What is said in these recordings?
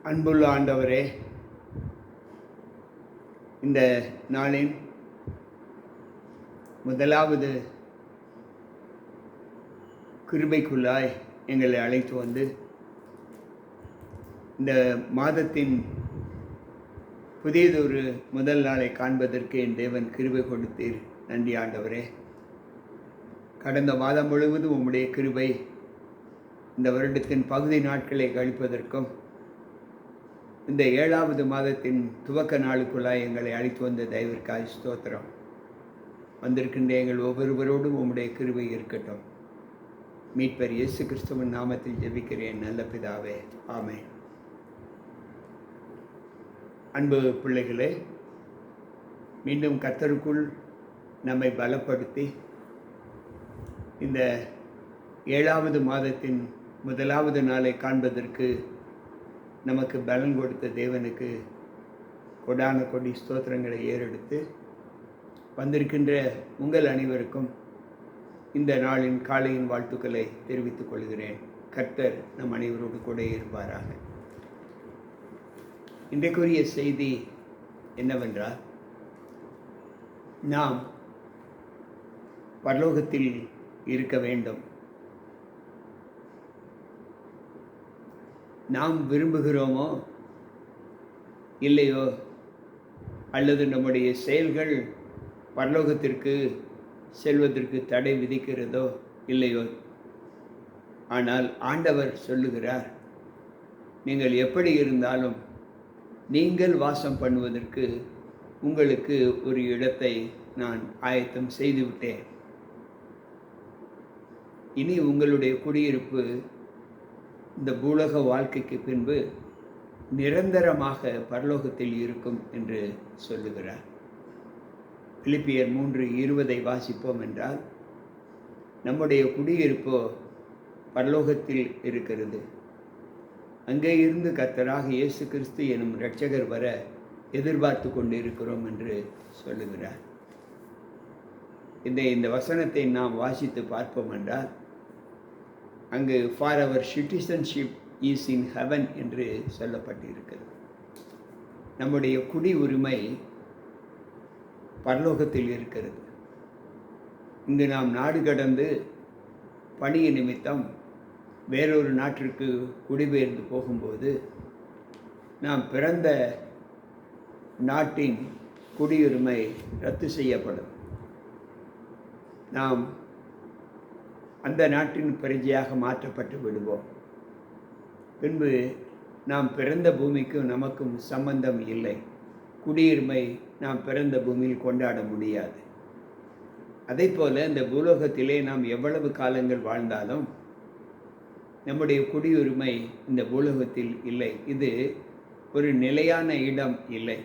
அன்புள்ள ஆண்டவரே, இந்த நாளின் முதலாவது கிருபைக்குள்ளாய் எங்களை அழைத்து வந்து இந்த மாதத்தின் புதியதொரு முதல் நாளை காண்பதற்கு என் தேவன் கிருபை கொடுத்தீர். நன்றி ஆண்டவரே. கடந்த மாதம் முழுவதும் உம்முடைய கிருபை இந்த வருடத்தின் பகுதி நாட்களை கழிப்பதற்கும் இந்த 7வது மாதத்தின் துவக்க நாளுக்குள்ளாய் எங்களை அழைத்து வந்த தயவிற்காய் ஸ்தோத்திரம். வந்திருக்கின்ற எங்கள் ஒவ்வொருவரோடும் உம்முடைய கிருபை இருக்கட்டும். மீட்பர் இயேசு கிறிஸ்துவின் நாமத்தில் ஜெபிக்கிறேன் நல்ல பிதாவே, ஆமென். அன்பு பிள்ளைகளே, மீண்டும் கர்த்தருக்குள் நம்மை பலப்படுத்தி இந்த 7வது மாதத்தின் முதலாவது நாளை காண்பதற்கு நமக்கு பலன் கொடுத்த தேவனுக்கு கொடான கொடி ஸ்தோத்திரங்களை ஏறெடுத்து வந்திருக்கின்ற உங்கள் அனைவருக்கும் இந்த நாளின் காலையின் வாழ்த்துக்களை தெரிவித்துக் கொள்கிறேன். கர்த்தர் நம் அனைவரோடு கூட இருப்பாராக. இன்றைக்குரிய செய்தி என்னவென்றால், நாம் பரலோகத்தில் இருக்க வேண்டும். நாம் விரும்புகிறோமோ இல்லையோ, அல்லது நம்முடைய செயல்கள் பரலோகத்திற்கு செல்வதற்கு தடை விதிக்கிறதோ இல்லையோ, ஆனால் ஆண்டவர் சொல்லுகிறார், நீங்கள் எப்படி இருந்தாலும் நீங்கள் வாசம் பண்ணுவதற்கு உங்களுக்கு ஒரு இடத்தை நான் ஆயத்தம் செய்துவிட்டேன். இனி உங்களுடைய குடியிருப்பு இந்த பூலோக வாழ்க்கைக்கு பின்பு நிரந்தரமாக பரலோகத்தில் இருக்கும் என்று சொல்லுகிறார். பிலிப்பியர் 3:20 வாசிப்போம் என்றால், நம்முடைய குடியிருப்போ பரலோகத்தில் இருக்கிறது. அங்கே இருந்து கர்த்தராக இயேசு கிறிஸ்து எனும் இரட்சகர் வர எதிர்பார்த்து கொண்டு இருக்கிறோம் என்று சொல்லுகிறார். இந்த வசனத்தை நாம் வாசித்து பார்ப்போம் என்றால், அங்கு for our citizenship is in heaven என்று சொல்லப்பட்டிருக்கிறது. நம்முடைய குடி உரிமை பரலோகத்தில் இருக்கிறது. இங்கு நாம் நாடு கடந்து பணி நிமித்தம் வேறொரு நாட்டிற்கு குடிபெயர்ந்து போகும்போது நாம் பிறந்த நாட்டின் குடியுரிமை ரத்து செய்யப்படும். நாம் அந்த நாட்டின் பிரஜையாக மாற்றப்பட்டு விடுவோம். பின்பு நாம் பிறந்த பூமிக்கும் நமக்கும் சம்பந்தம் இல்லை. குடியுரிமை நாம் பிறந்த பூமியில் கொண்டாட முடியாது. அதே போல இந்த பூலோகத்திலே நாம் எவ்வளவு காலங்கள் வாழ்ந்தாலும் நம்முடைய குடியுரிமை இந்த பூலோகத்தில் இல்லை. இது ஒரு நிலையான இடம் இல்லை.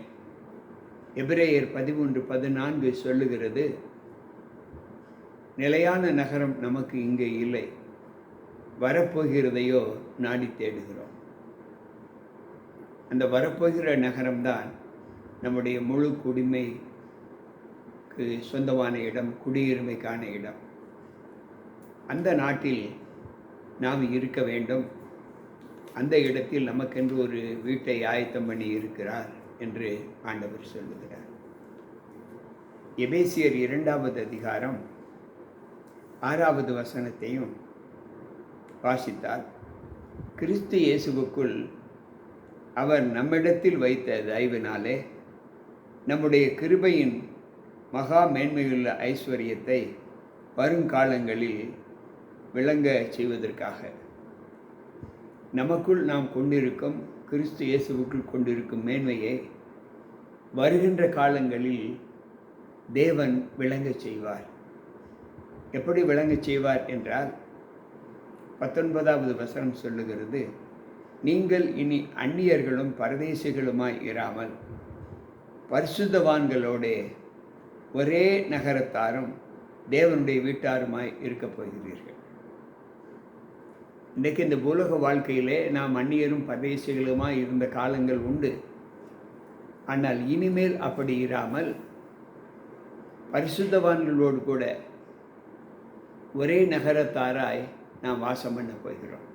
எபிரேயர் 13:14 சொல்லுகிறது, நிலையான நகரம் நமக்கு இங்கே இல்லை, வரப்போகிறதையோ நாடி தேடுகிறோம். அந்த வரப்போகிற நகரம்தான் நம்முடைய முழு குடிமைக்கு சொந்தமான இடம், குடியுரிமைக்கான இடம். அந்த நாட்டில் நாம் இருக்க வேண்டும். அந்த இடத்தில் நமக்கென்று ஒரு வீட்டை ஆயத்தம் பண்ணி இருக்கிறார் என்று ஆண்டவர் சொல்லுகிறார். எபேசியர் 2வது அதிகாரம் 6வது வசனத்தையும் வாசித்தால், கிறிஸ்து இயேசுவுக்குள் அவர் நம்மிடத்தில் வைத்த தயவினாலே நம்முடைய கிருபையின் மகா மேன்மையுள்ள ஐஸ்வர்யத்தை வருங்காலங்களில் விளங்க செய்வதற்காக, நமக்குள் நாம் கொண்டிருக்கும் கிறிஸ்து இயேசுவுக்குள் கொண்டிருக்கும் மேன்மையை வருகின்ற காலங்களில் தேவன் விளங்க செய்வார். எப்படி விளங்க செய்வார் என்றால், 19வது வசனம் சொல்லுகிறது, நீங்கள் இனி அந்நியர்களும் பரதேசிகளுமாய் இராமல் பரிசுத்தவான்களோடே ஒரே நகரத்தாரும் தேவனுடைய வீட்டாருமாய் இருக்கப் போகிறீர்கள். இன்றைக்கு இந்த பூலோக வாழ்க்கையிலே நாம் அந்நியரும் பரதேசிகளுமாய் இருந்த காலங்கள் உண்டு. ஆனால் இனிமேல் அப்படி இராமல் பரிசுத்தவான்களோடு கூட ஒரே நகரத்தாராய் நாம் வாசம் பண்ண போகிறோம்.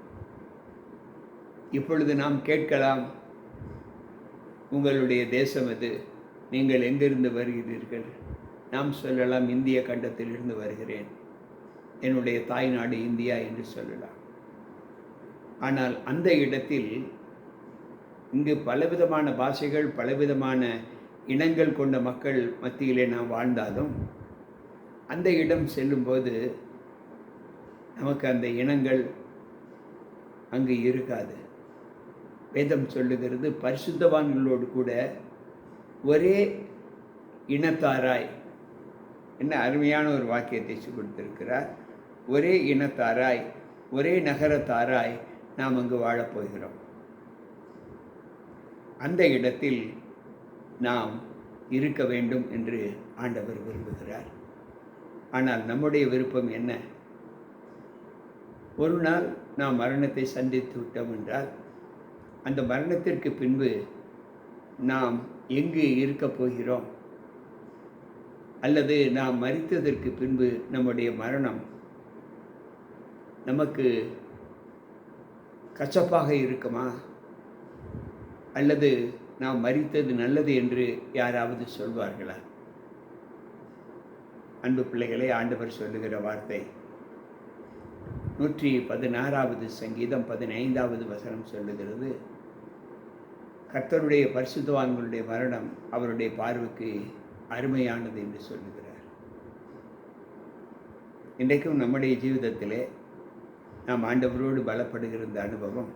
இப்பொழுது நாம் கேட்கலாம், உங்களுடைய தேசம் எது? நீங்கள் எங்கிருந்து வருகிறீர்கள்? நாம் சொல்லலாம், இந்திய கண்டத்திலிருந்து வருகிறேன், என்னுடைய தாய்நாடு இந்தியா என்று சொல்லலாம். ஆனால் அந்த இடத்தில் இங்கு பலவிதமான பாஷைகள், பலவிதமான இனங்கள் கொண்ட மக்கள் மத்தியிலே நாம் வாழ்ந்தாலும் அந்த இடம் செல்லும்போது நமக்கு அந்த இனங்கள் அங்கு இருக்காது. வேதம் சொல்லுகிறது, பரிசுத்தவான்களோடு கூட ஒரே இனத்தாராய், என்ன அருமையான ஒரு வாக்கியத்தை கொடுத்திருக்கிறார். ஒரே இனத்தாராய், ஒரே நகரத்தாராய் நாம் அங்கு வாழப்போகிறோம். அந்த இடத்தில் நாம் இருக்க வேண்டும் என்று ஆண்டவர் விரும்புகிறார். ஆனால் நம்முடைய விருப்பம் என்ன? ஒரு நாள் நாம் மரணத்தை சந்தித்து விட்டோம் என்றால் அந்த மரணத்திற்கு பின்பு நாம் எங்கு இருக்கப் போகிறோம்? அல்லது நாம் மரித்ததற்கு பின்பு நம்முடைய மரணம் நமக்கு கசப்பாக இருக்குமா? அல்லது நாம் மரித்தது நல்லது என்று யாராவது சொல்வார்களா? அன்பு பிள்ளைகளே, ஆண்டவர் சொல்லுகிற வார்த்தை 116வது சங்கீதம் 15வது வசனம் சொல்லுகிறது, கர்த்தருடைய பரிசுத்தவான்களுடைய மரணம் அவருடைய பார்வைக்கு அருமையானது என்று சொல்லுகிறார். இன்றைக்கும் நம்முடைய ஜீவிதத்திலே நாம் ஆண்டவரோடு பலப்படுகிற இந்த அனுபவம்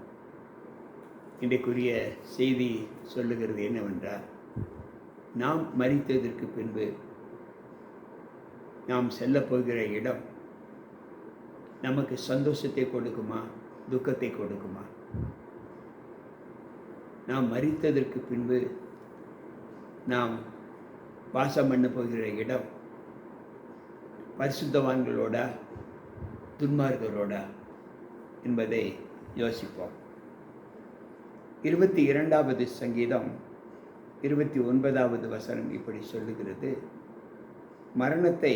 இன்றைக்குரிய செய்தி சொல்லுகிறது என்னவென்றால், நாம் மரித்ததற்கு பின்பு நாம் செல்லப்போகிற இடம் நமக்கு சந்தோஷத்தை கொடுக்குமா, துக்கத்தை கொடுக்குமா? நாம் மரித்ததற்கு பின்பு நாம் வாசம் பண்ண போகிற இடம் பரிசுத்தவான்களோட துன்மார்க்கரோட என்பதை யோசிப்போம். 22வது சங்கீதம் 29வது வசனம் இப்படி சொல்லுகிறது, மரணத்தை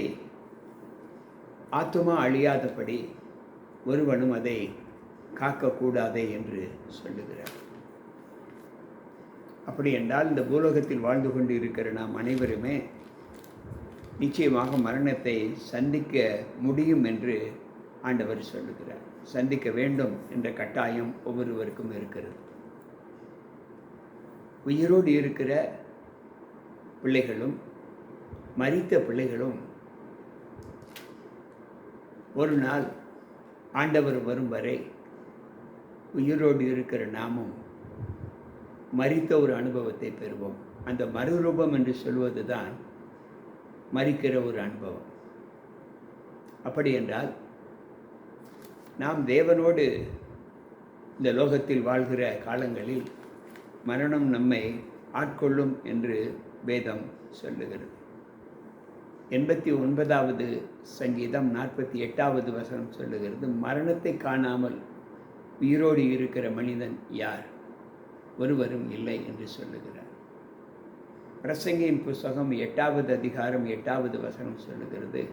ஆத்துமா அழியாதபடி ஒருவனும் அதை காக்கக்கூடாதே என்று சொல்லுகிறார். அப்படி என்றால் இந்த பூலோகத்தில் வாழ்ந்து கொண்டு இருக்கிற நாம் அனைவருமே நிச்சயமாக மரணத்தை சந்திக்க முடியும் என்று ஆண்டவர் சொல்லுகிறார். சந்திக்க வேண்டும் என்ற கட்டாயம் ஒவ்வொருவருக்கும் இருக்கிறது. உயிரோடு இருக்கிற பிள்ளைகளும் மரித்த பிள்ளைகளும் ஒரு நாள் ஆண்டவர் வரும் வரை உயிரோடு இருக்கிற நாமும் மரித்த ஒரு அனுபவத்தை பெறுவோம். அந்த மறுரூபம் என்று சொல்வது தான் மரிக்கிற ஒரு அனுபவம். அப்படி என்றால் நாம் தேவனோடு இந்த லோகத்தில் வாழ்கிற காலங்களில் மரணம் நம்மை ஆட்கொள்ளும் என்று வேதம் சொல்லுகிறது. 89வது சங்கீதம் 48வது வசனம் சொல்லுகிறது, மரணத்தை காணாமல் உயிரோடு இருக்கிற மனிதன் யார்? ஒருவரும் இல்லை என்று சொல்லுகிறார். பிரசங்கியின் புஸ்தகம் 8வது அதிகாரம் 8வது வசனம் சொல்லுகிறது,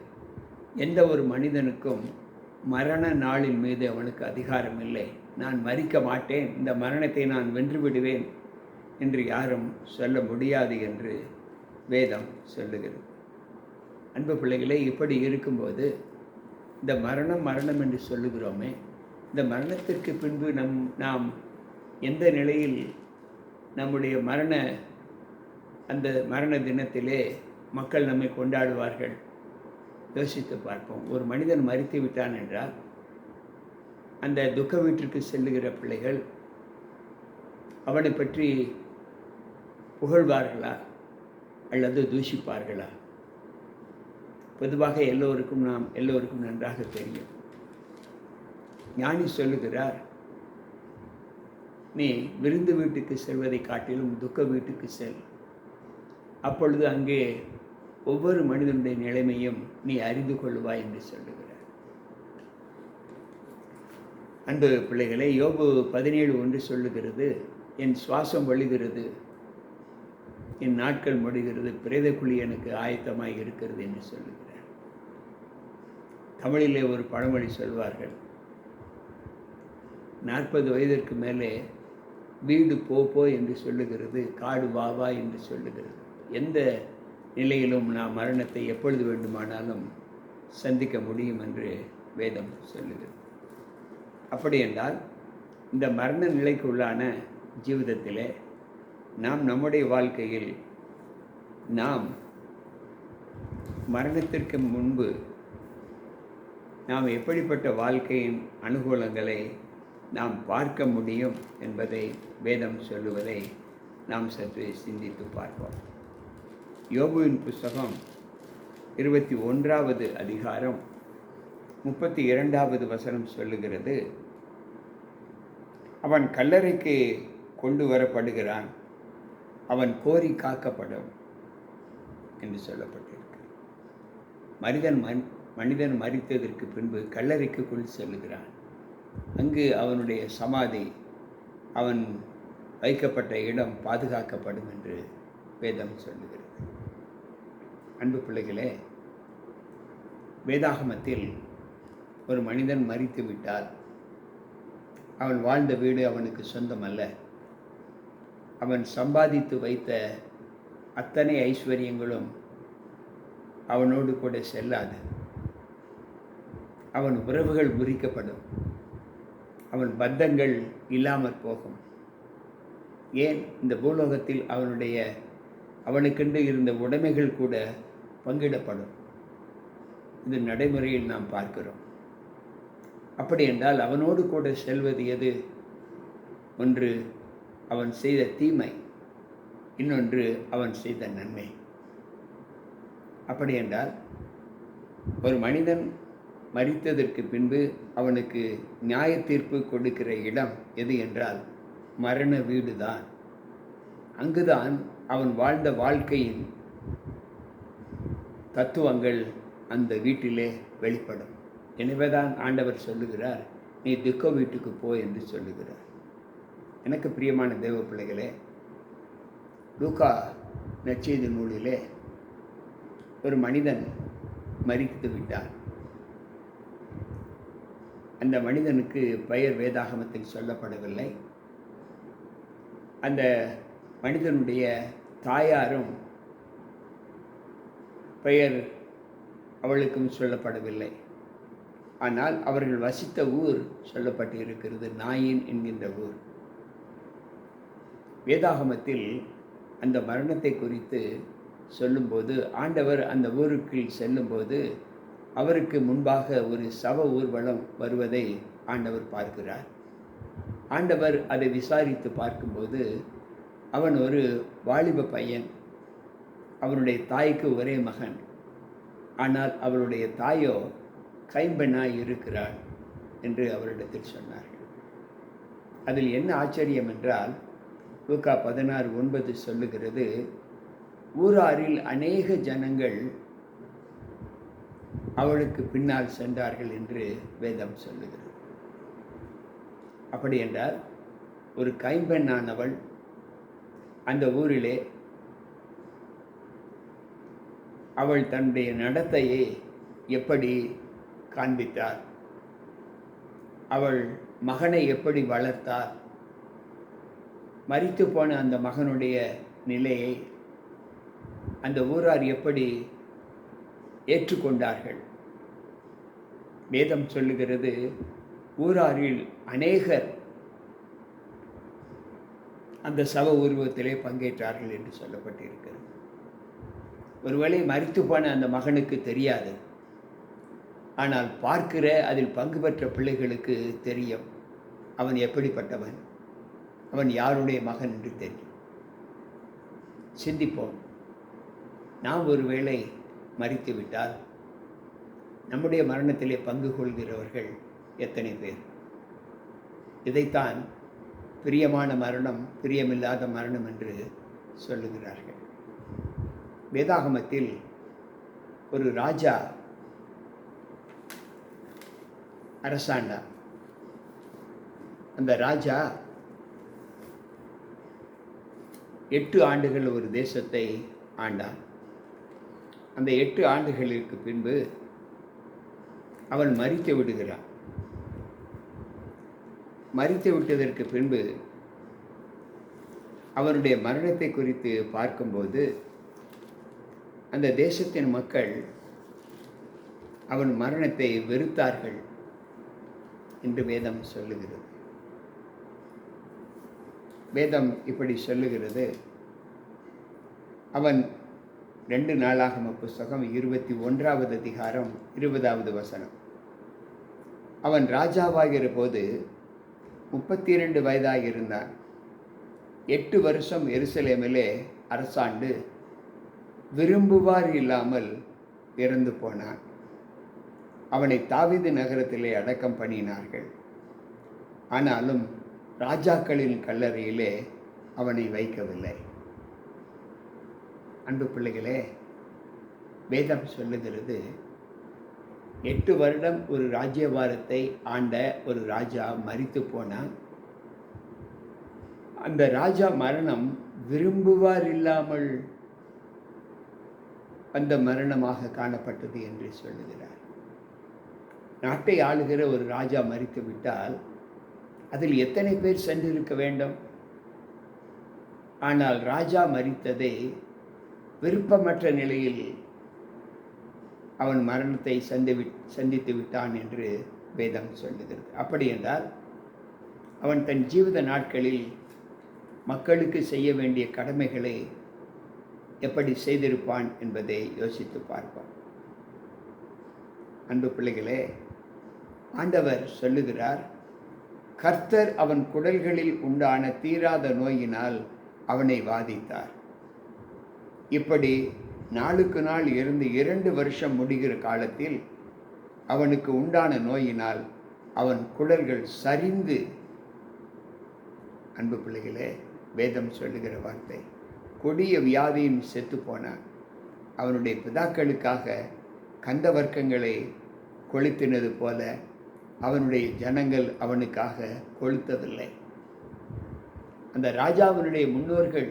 எந்த ஒரு மனிதனுக்கும் மரண நாளின் மீது அவனுக்கு அதிகாரம் இல்லை. நான் மரிக்க மாட்டேன், இந்த மரணத்தை நான் வென்று விடுவேன் என்று யாரும் சொல்ல முடியாது என்று வேதம் சொல்லுகிறது. அன்பு பிள்ளைகளே, இப்படி இருக்கும்போது இந்த மரணம் என்று சொல்லுகிறோமே, இந்த மரணத்திற்கு பின்பு நாம் எந்த நிலையில் நம்முடைய அந்த மரண தினத்திலே மக்கள் நம்மை கொண்டாடுவார்கள்? யோசித்து பார்ப்போம். ஒரு மனிதன் மரித்து விட்டான் என்றால் அந்த துக்க வீட்டிற்கு செல்லுகிற பிள்ளைகள் அவனை பற்றி புகழ்வார்களா அல்லது தூஷிப்பார்களா? பொதுவாக எல்லோருக்கும் நன்றாக தெரியும். ஞானி சொல்லுகிறார், நீ விருந்து வீட்டுக்கு செல்வதை காட்டிலும் துக்க வீட்டுக்கு செல். அப்பொழுது அங்கே ஒவ்வொரு மனிதனுடைய நிலைமையும் நீ அறிந்து கொள்வாய் என்று சொல்லுகிறார். அன்பு பிள்ளைகளை, யோபு 17:1 சொல்லுகிறது, என் சுவாசம் வழிகிறது, என் நாட்கள் முடிகிறது, பிரேத குழி எனக்கு ஆயத்தமாய் இருக்கிறது என்று சொல்லுகிறார். தமிழிலே ஒரு பழமொழி சொல்வார்கள், 40 வயதிற்கு மேலே வீடு போ போ என்று சொல்லுகிறது, காடு வா வா என்று சொல்லுகிறது. எந்த நிலையிலும் நாம் மரணத்தை எப்பொழுது வேண்டுமானாலும் சந்திக்க முடியும் என்று வேதம் சொல்லுகிறது. அப்படி என்றால் இந்த மரண நிலைக்கு உள்ளான ஜீவிதத்திலே நாம் நம்முடைய வாழ்க்கையில் நாம் மரணத்திற்கு முன்பு நாம் எப்படிப்பட்ட வாழ்க்கையின் அனுகூலங்களை நாம் பார்க்க முடியும் என்பதை வேதம் சொல்லுவதை நாம் சற்று சிந்தித்து பார்ப்போம். யோபுவின் புஸ்தகம் 21வது அதிகாரம் 32வது வசனம் சொல்லுகிறது, அவன் கல்லறைக்கு கொண்டு வரப்படுகிறான், அவன் கோரி காக்கப்படும் என்று சொல்லப்பட்டிருக்கு. மனிதன் மரித்ததற்கு பின்பு கல்லறைக்கு கொண்டு செல்லுகிறான். அங்கு அவனுடைய சமாதி, அவன் வைக்கப்பட்ட இடம் பாதுகாக்கப்படும் என்று வேதம் சொல்லுகிறது. அன்பு பிள்ளைகளே, வேதாகமத்தில் ஒரு மனிதன் மரித்து விட்டால் அவன் வாழ்ந்த வீடு அவனுக்கு சொந்தமல்ல. அவன் சம்பாதித்து வைத்த அத்தனை ஐஸ்வர்யங்களும் அவனோடு கூட செல்லாது. அவன் உறவுகள் முறிக்கப்படும், அவன் பந்தங்கள் இல்லாமற் போகும். ஏன், இந்த பூலோகத்தில் அவனுக்கென்று இருந்த உடைமைகள் கூட பங்கிடப்படும். இது நடைமுறையில் நாம் பார்க்கிறோம். அப்படி என்றால் அவனோடு கூட செல்வது எது? ஒன்று அவன் செய்த தீமை, இன்னொன்று அவன் செய்த நன்மை. அப்படி என்றால் ஒரு மனிதன் மரித்ததற்கு பின்பு அவனுக்கு நியாய தீர்ப்பு கொடுக்கிற இடம் எது என்றால் மரண வீடு தான். அங்குதான் அவன் வாழ்ந்த வாழ்க்கையின் தத்துவங்கள் அந்த வீட்டிலே வெளிப்படும். எனவேதான் ஆண்டவர் சொல்லுகிறார், நீ துக்க வீட்டுக்கு போ என்று சொல்லுகிறார். எனக்கு பிரியமான தேவ பிள்ளைகளே, லூக்கா நற்செய்தி நூலிலே ஒரு மனிதன் மரித்து விட்டான். அந்த மனிதனுக்கு பெயர் வேதாகமத்தில் சொல்லப்படவில்லை. அந்த மனிதனுடைய தாயாரும் பெயர் அவளுக்கும் சொல்லப்படவில்லை. ஆனால் அவர்கள் வசித்த ஊர் சொல்லப்பட்டு இருக்கிறது, நாயின் என்கின்ற ஊர். வேதாகமத்தில் அந்த மரணத்தை குறித்து சொல்லும்போது ஆண்டவர் அந்த ஊருக்கு செல்லும்போது அவருக்கு முன்பாக ஒரு சவ ஊர்வலம் வருவதை ஆண்டவர் பார்க்கிறார். ஆண்டவர் அதை விசாரித்து பார்க்கும்போது அவன் ஒரு வாலிப பையன். அவனுடைய தாய்க்கு ஒரே மகன். ஆனால் அவளுடைய தாயோ கைம்பெண்ணாய் இருக்கிறாள் என்று அவரிடத்தில் சொன்னார்கள். அதில் என்ன ஆச்சரியம் என்றால், லூக்கா 16:9 சொல்லுகிறது, ஊராரில் அநேக ஜனங்கள் அவளுக்கு பின்னால் சென்றார்கள் என்று வேதம் சொல்லுகிறது. அப்படி என்றால் ஒரு கைம்பெண்ணானவள் அந்த ஊரிலே அவள் தன்னுடைய நடத்தையை எப்படி காண்பித்தார், அவள் மகனை எப்படி வளர்த்தார், மரித்து போன அந்த மகனுடைய நிலையை அந்த ஊரார் எப்படி ஏற்றுக்கொண்டார்கள். வேதம் சொல்லுகிறது, ஊராரில் அநேகர் அந்த சவ உருவத்திலே பங்கேற்றார்கள் என்று சொல்லப்பட்டிருக்கிறது. ஒருவேளை மரித்து போன அந்த மகனுக்கு தெரியாது, ஆனால் பார்க்கிற அதில் பங்கு பெற்ற பிள்ளைகளுக்கு தெரியும் அவன் எப்படிப்பட்டவன், அவன் யாருடைய மகன் என்று தெரியும். சிந்திப்போம், நாம் ஒருவேளை மரித்து விட்டால் நம்முடைய மரணத்திலே பங்கு கொள்கிறவர்கள் எத்தனை பேர்? இதைத்தான் பிரியமான மரணம், பிரியமில்லாத மரணம் என்று சொல்லுகிறார்கள். வேதாகமத்தில் ஒரு ராஜா அரசாண்டார். அந்த ராஜா 8 ஆண்டுகள் ஒரு தேசத்தை ஆண்டான். அந்த 8 ஆண்டுகளுக்கு பின்பு அவன் மரித்து விடுகிறான். மரித்து விட்டதற்கு பின்பு அவருடைய மரணத்தை குறித்து பார்க்கும்போது அந்த தேசத்தின் மக்கள் அவன் மரணத்தை வெறுத்தார்கள் என்று வேதம் சொல்லுகிறது. வேதம் இப்படி சொல்லுகிறது. அவன் 2 நாளாகம புஸ்தகம் 21வது அதிகாரம் 20வது வசனம். அவன் ராஜாவாகிற போது 32 வயதாக இருந்தான். 8 வருஷம் எருசலேமிலே அரசாண்டு விரும்புவார் இல்லாமல் இறந்து போனான். அவனை தாவீது நகரத்திலே அடக்கம் பண்ணினார்கள். ஆனாலும் ராஜாக்களின் கல்லறையிலே அவனை வைக்கவில்லை. அன்பு பிள்ளைகளே, வேதம் சொல்லுகிறது 8 வருடம் ஒரு ராஜ்யபாரத்தை ஆண்ட ஒரு ராஜா மரித்து போனான். அந்த ராஜா மரணம் விரும்புவார் இல்லாமல் அந்த மரணமாக காணப்பட்டது என்று சொல்லுகிறார். நாட்டை ஆளுகிற ஒரு ராஜா மரித்து விட்டால் அதில் எத்தனை பேர் சென்றிருக்க வேண்டும்? ஆனால் ராஜா மரித்ததை விருப்பமற்ற நிலையில் அவன் மரணத்தை சந்தித்து விட்டான் என்று வேதம் சொல்லுகிறது. அப்படி என்றால் அவன் தன் ஜீவித நாட்களில் மக்களுக்கு செய்ய வேண்டிய கடமைகளை எப்படி செய்திருப்பான் என்பதை யோசித்து பார்ப்பான். அன்பு பிள்ளைகளே, ஆண்டவர் சொல்லுகிறார், கர்த்தர் அவன் குடல்களில் உண்டான தீராத நோயினால் அவனை வாதித்தார். இப்படி நாளுக்கு நாள் இருந்து 2 வருஷம் முடிகிற காலத்தில் அவனுக்கு உண்டான நோயினால் அவன் குடல்கள் சரிந்து, அன்பு பிள்ளைகளே, வேதம் சொல்லுகிற வார்த்தை, கொடிய வியாதியின் செத்து போனான். அவனுடைய பிதாக்களுக்காக கந்த வர்க்கங்களை கொளுத்தினது போல அவனுடைய ஜனங்கள் அவனுக்காக கொளுத்தவில்லை. அந்த ராஜாவினுடைய முன்னோர்கள்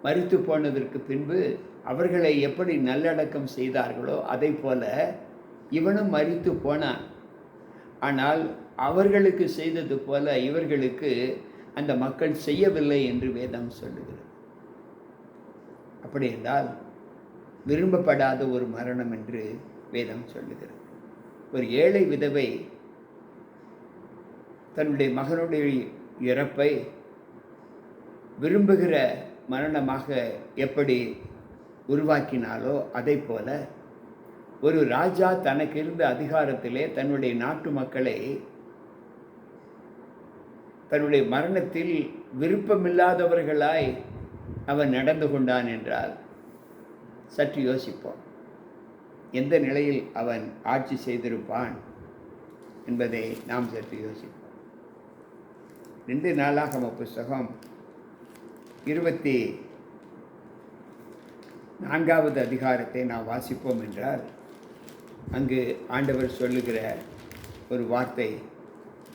மரித்து போனதற்கு பின்பு அவர்களை எப்படி நல்லடக்கம் செய்தார்களோ அதை போல இவனும் மரித்து போனான். ஆனால் அவர்களுக்கு செய்தது போல இவர்களுக்கு அந்த மக்கள் செய்யவில்லை என்று வேதம் சொல்லுகிறது. அப்படி என்றால் விரும்பப்படாத ஒரு மரணம் என்று வேதம் சொல்லுகிறது. ஒரு ஏழை விதவை தன்னுடைய மகனுடைய இறப்பை விரும்புகிற மரணமாக எப்படி உருவாக்கினாலோ அதை போல ஒரு ராஜா தனக்கு இருந்த அதிகாரத்திலே தன்னுடைய நாட்டு மக்களை தன்னுடைய மரணத்தில் விருப்பமில்லாதவர்களாய் அவன் நடந்து கொண்டான் என்றால் சற்று யோசிப்போம். எந்த நிலையில் அவன் ஆட்சி செய்திருப்பான் என்பதை நாம் சற்று யோசிப்போம். 2 நாளாகம புஸ்தகம் 24வது அதிகாரத்தை நாம் வாசிப்போம் என்றால் அங்கு ஆண்டவர் சொல்லுகிற ஒரு வார்த்தை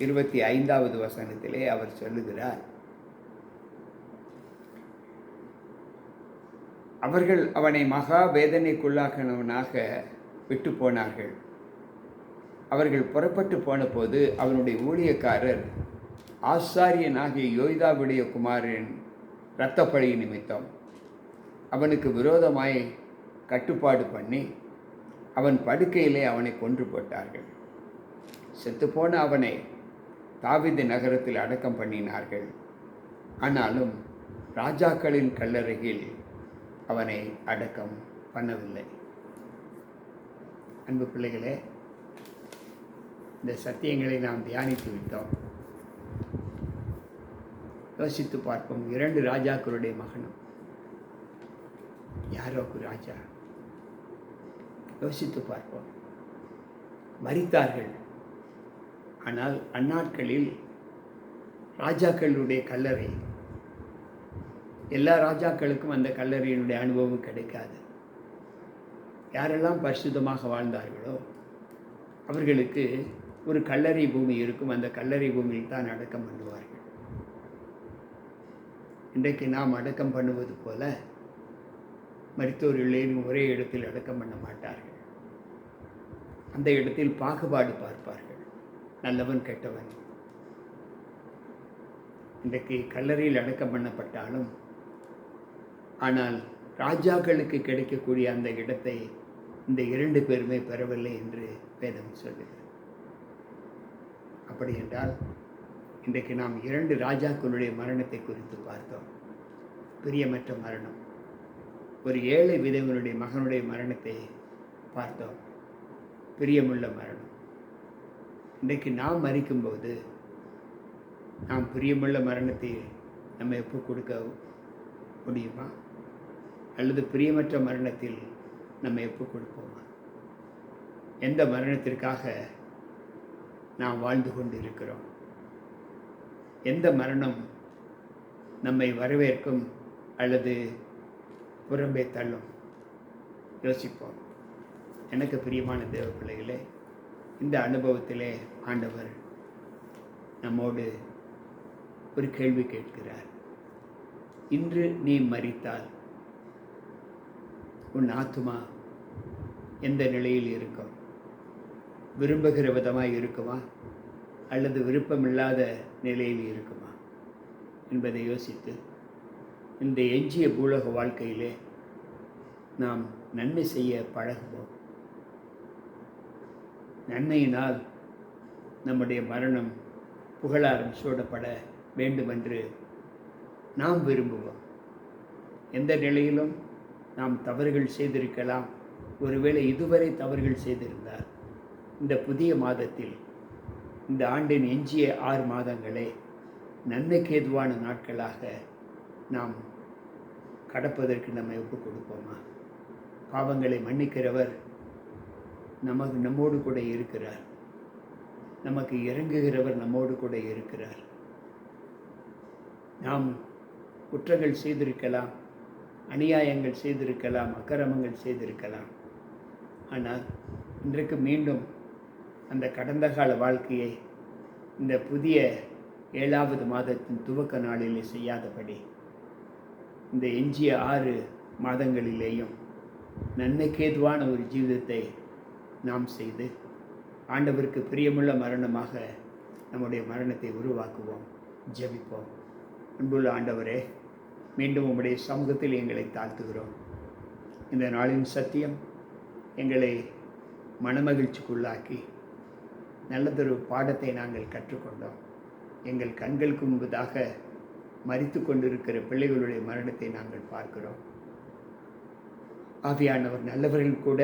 25வது வசனத்திலே அவர் சொல்லுகிறார், அவர்கள் அவனை மகா வேதனைக்குள்ளாக்கினவனாக விட்டு போனார்கள். அவர்கள் புறப்பட்டு போன போது அவனுடைய ஊழியக்காரர் ஆசாரியனாகிய யோய்தாவுடைய குமாரன் இரத்தப்பழி நிமித்தம் அவனுக்கு விரோதமாய் கட்டுப்பாடு பண்ணி அவன் படுக்கையிலே அவனை கொன்று போட்டார்கள். செத்துப்போன அவனை தாவீது நகரத்தில் அடக்கம் பண்ணினார்கள். ஆனாலும் ராஜாக்களின் கல்லறையில் அவனை அடக்கம் பண்ணவில்லை. அன்பு பிள்ளைகளே, இந்த சத்தியங்களை நாம் தியானித்து விட்டோம். யோசித்து பார்ப்போம். 2 ராஜாக்களுடைய மகனும் யாரோக்கு ராஜா, யோசித்து பார்ப்போம். மரித்தார்கள். ஆனால் அந்நாட்களில் ராஜாக்களுடைய கல்லறை, எல்லா ராஜாக்களுக்கும் அந்த கல்லறையினுடைய அனுபவம் கிடைக்காது. யாரெல்லாம் பரிசுத்தமாக வாழ்ந்தார்களோ அவர்களுக்கு ஒரு கல்லறை பூமி இருக்கும். அந்த கல்லறை பூமியில் தான் அடக்கம் பண்ணுவார்கள். இன்றைக்கு நாம் அடக்கம் பண்ணுவது போல மரித்தோர்களையும் ஒரே இடத்தில் அடக்கம் பண்ண மாட்டார்கள். அந்த இடத்தில் பாகுபாடு பார்ப்பார்கள், நல்லவன் கெட்டவன். இன்றைக்கு கல்லறையில் அடக்கம் பண்ணப்பட்டாலும், ஆனால் ராஜாக்களுக்கு கிடைக்கக்கூடிய அந்த இடத்தை இந்த 2 பேருமே பெறவில்லை என்று வேதம் சொல்லுகிறது. அப்படி என்றால் இன்றைக்கு நாம் 2 ராஜாக்களுடைய மரணத்தை குறித்து பார்த்தோம். பிரியமற்ற மரணம். ஒரு ஏழை விதவனுடைய மகனுடைய மரணத்தை பார்த்தோம். பிரியமுள்ள மரணம். இன்றைக்கு நாம் மரிக்கும்போது நாம் பிரியமுள்ள மரணத்தை நம்ம எப்போ கொடுக்க முடியுமா? அல்லது பிரியமற்ற மரணத்தில் நம்ம எப்போ கொடுப்போமா? எந்த மரணத்திற்காக நாம் வாழ்ந்து கொண்டு இருக்கிறோம்? எந்த மரணம் நம்மை வரவேற்கும் அல்லது புறம்பே தள்ளும்? யோசிப்போம். எனக்கு பிரியமான தேவ பிள்ளைகளே, இந்த அனுபவத்திலே ஆண்டவர் நம்மோடு ஒரு கேள்வி கேட்கிறார். இன்று நீ மரித்தால் உன் ஆத்துமா எந்த நிலையில் இருக்கும்? விரும்புகிற விதமாய் இருக்குமா அல்லது விருப்பமில்லாத நிலையில் இருக்குமா என்பதை யோசித்து இந்த எஞ்சிய பூலோக வாழ்க்கையிலே நாம் நன்மை செய்ய பழகுவோம். நன்மையினால் நம்முடைய மரணம் புகழாரம் சூடப்பட வேண்டுமென்று நாம் விரும்புவோம். எந்த நிலையிலும் நாம் தவறுகள் செய்திருக்கலாம். ஒருவேளை இதுவரை தவறுகள் செய்திருந்தால் இந்த புதிய மாதத்தில், இந்த ஆண்டின் எஞ்சிய 6 மாதங்களே நன்மைக்கு ஏதுவான நாட்களாக நாம் கடப்பதற்கு நம்மை ஒப்புக் கொடுப்போமா? பாவங்களை மன்னிக்கிறவர் நம்மோடு கூட இருக்கிறார். நமக்கு இறங்குகிறவர் நம்மோடு கூட இருக்கிறார். நாம் குற்றங்கள் செய்திருக்கலாம், அநியாயங்கள் செய்திருக்கலாம், அக்கிரமங்கள் செய்திருக்கலாம். ஆனால் இன்றைக்கு மீண்டும் அந்த கடந்த கால வாழ்க்கையை இந்த புதிய 7வது மாதத்தின் துவக்க நாளிலே செய்யாதபடி இந்த எஞ்சிய 6 மாதங்களிலேயும் நன்மைக்கேதுவான ஒரு ஜீவிதத்தை நாம் செய்து ஆண்டவருக்கு பிரியமுள்ள மரணமாக நம்முடைய மரணத்தை உருவாக்குவோம். ஜெபிப்போம். அன்புள்ள ஆண்டவரே, மீண்டும் உம்முடைய சமூகத்தில் எங்களை தாழ்த்துகிறோம். இந்த நாளின் சத்தியம் எங்களை மனமகிழ்ச்சிக்குள்ளாக்கி நல்லதொரு பாடத்தை நாங்கள் கற்றுக்கொண்டோம். எங்கள் கண்களுக்கு முன்பதாக மரித்து கொண்டிருக்கிற பிள்ளைகளுடைய மரணத்தை நாங்கள் பார்க்கிறோம். ஆவியானவர், நல்லவர்கள் கூட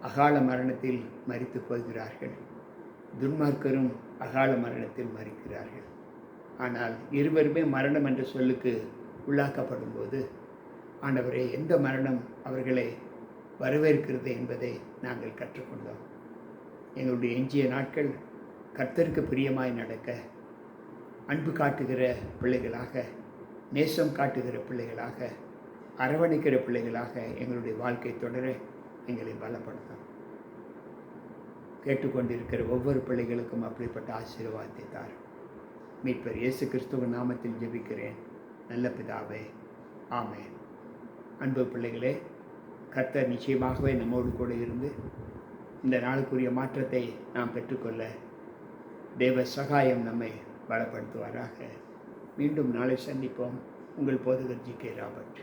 அகால மரணத்தில் மரித்து போகிறார்கள். துன்மார்க்கரும் அகால மரணத்தில் மரிக்கிறார்கள். ஆனால் இருவருமே மரணம் என்ற சொல்லுக்கு உள்ளாக்கப்படும் போது, ஆண்டவரே, எந்த மரணம் அவர்களை வரவேற்கிறது என்பதை நாங்கள் கற்றுக்கொண்டோம். எங்களுடைய எஞ்சிய நாட்கள் கர்த்தருக்கு பிரியமாய் நடக்க, அன்பு காட்டுகிற பிள்ளைகளாக, நேசம் காட்டுகிற பிள்ளைகளாக, அரவணைக்கிற பிள்ளைகளாக எங்களுடைய வாழ்க்கை தொடர எங்களை பலப்படுத்தும். கேட்டுக்கொண்டிருக்கிற ஒவ்வொரு பிள்ளைகளுக்கும் அப்படிப்பட்ட ஆசீர்வாதத்தை தாரும். மீட்பர் இயேசு கிறிஸ்துவின் நாமத்தில் ஜெபிக்கிறேன் நல்ல பிதாவே, ஆமென். அன்பு பிள்ளைகளே, கர்த்தர் நிச்சயமாகவே நம்மோடு கூட இருந்து இந்த நாளுக்குரிய மாற்றத்தை நாம் பெற்றுக்கொள்ள தேவ சகாயம் நம்மை பலப்படுத்துவாராக. மீண்டும் நாளை சந்திப்போம். உங்கள் போதகர் ஜி.கே. ராபர்ட்.